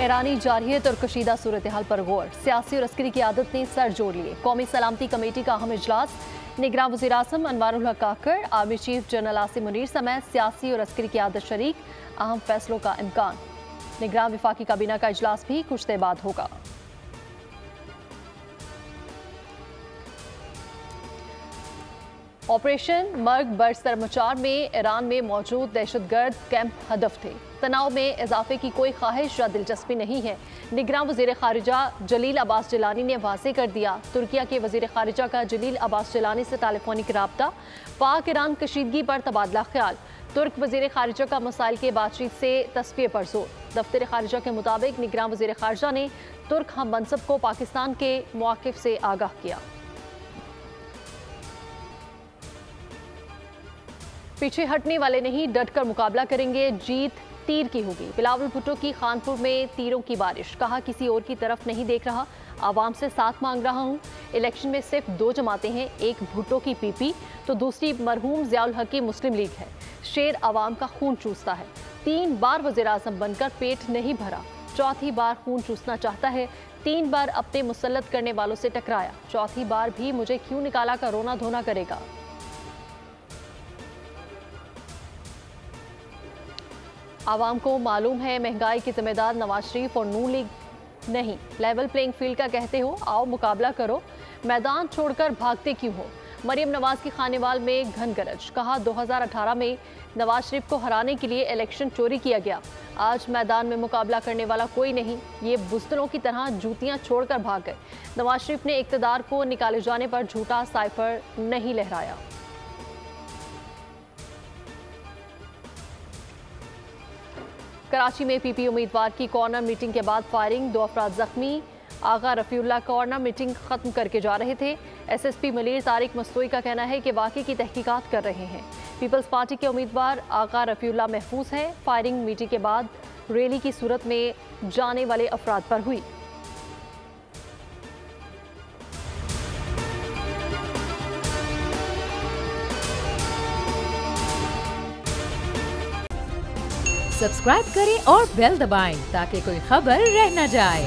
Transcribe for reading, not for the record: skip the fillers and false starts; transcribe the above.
हैरानी जारी है। तुर्कशीदा सूरत हाल पर गौर। सियासी और अस्करी की आदत ने सर जोड़ लिए। कौमी सलामती कमेटी का अहम इजलास। निगरान वज़ीर आज़म Anwarul Haq Kakar, army chief general Asim Munir समेत सियासी और अस्करी की आदत शरीक। अहम फैसलों का इम्कान। निगरान वफाकी काबीना का इजलास भी कुछ देर बाद होगा। ऑपरेशन मर्ग बरसरमचार में ईरान में मौजूद दहशतगर्द कैंप हदफ थे। तनाव में इजाफे की कोई ख्वाहिश या दिलचस्पी नहीं है। निगरान वज़ीर खारिजा जलील अब्बास जिलानी ने वाज़ेह कर दिया। तुर्किया के वज़ीर खारिजा का जलील अब्बास जिलानी से टेलीफोनिक राब्ता। पाक ईरान कशीदगी पर तबादला ख्याल। तुर्क वज़ीर खारिजा का मसाइल के बातचीत से तस्फिये पर जोर। दफ्तर खारिजा के मुताबिक निगरान वज़ीर खारिजा ने तुर्क हम मनसब को पाकिस्तान के मौक़िफ़ से आगाह किया। पीछे हटने वाले नहीं, डटकर मुकाबला करेंगे, जीत तीर की होगी। बिलावल भुट्टो की खानपुर में तीरों की बारिश। कहा किसी और की तरफ नहीं देख रहा, आवाम से साथ मांग रहा हूं। इलेक्शन में सिर्फ दो जमातें हैं, एक भुट्टो की पीपी तो दूसरी मरहूम ज़ियाउल हक की मुस्लिम लीग है। शेर आवाम का खून चूसता है। 3 बार वज़ीर आज़म बनकर पेट नहीं भरा, चौथी बार खून चूसना चाहता है। 3 बार अपने मुसल्लत करने वालों से टकराया, चौथी बार भी मुझे क्यों निकाला का रोना धोना करेगा। आवाम को मालूम है महंगाई की जिम्मेदार नवाज शरीफ और नून लीग नहीं। लेवल प्लेइंग फील्ड का कहते हो, आओ मुकाबला करो, मैदान छोड़कर भागते क्यों हो। मरियम नवाज की खानेवाल में घन गरज। कहा 2018 में नवाज शरीफ को हराने के लिए इलेक्शन चोरी किया गया। आज मैदान में मुकाबला करने वाला कोई नहीं, ये बुज़दिलों की तरह जूतियां छोड़कर भाग गए। नवाज शरीफ ने इक़्तिदार को निकाले जाने पर झूठा साइफर नहीं लहराया। कराची में पीपी उम्मीदवार की कॉर्नर मीटिंग के बाद फायरिंग, 2 अफराद जख्मी। आगा रफ़ीउल्लाह कॉर्नर मीटिंग खत्म करके जा रहे थे। SSP मलीर तारिक मस्तूई का कहना है कि वाक़े की तहकीकात कर रहे हैं। पीपल्स पार्टी के उम्मीदवार आगा रफ़ीउल्लाह महफूज है। फायरिंग मीटिंग के बाद रैली की सूरत में जाने वाले अफराद पर हुई। सब्सक्राइब करें और बेल दबाएं ताकि कोई खबर रह न जाए।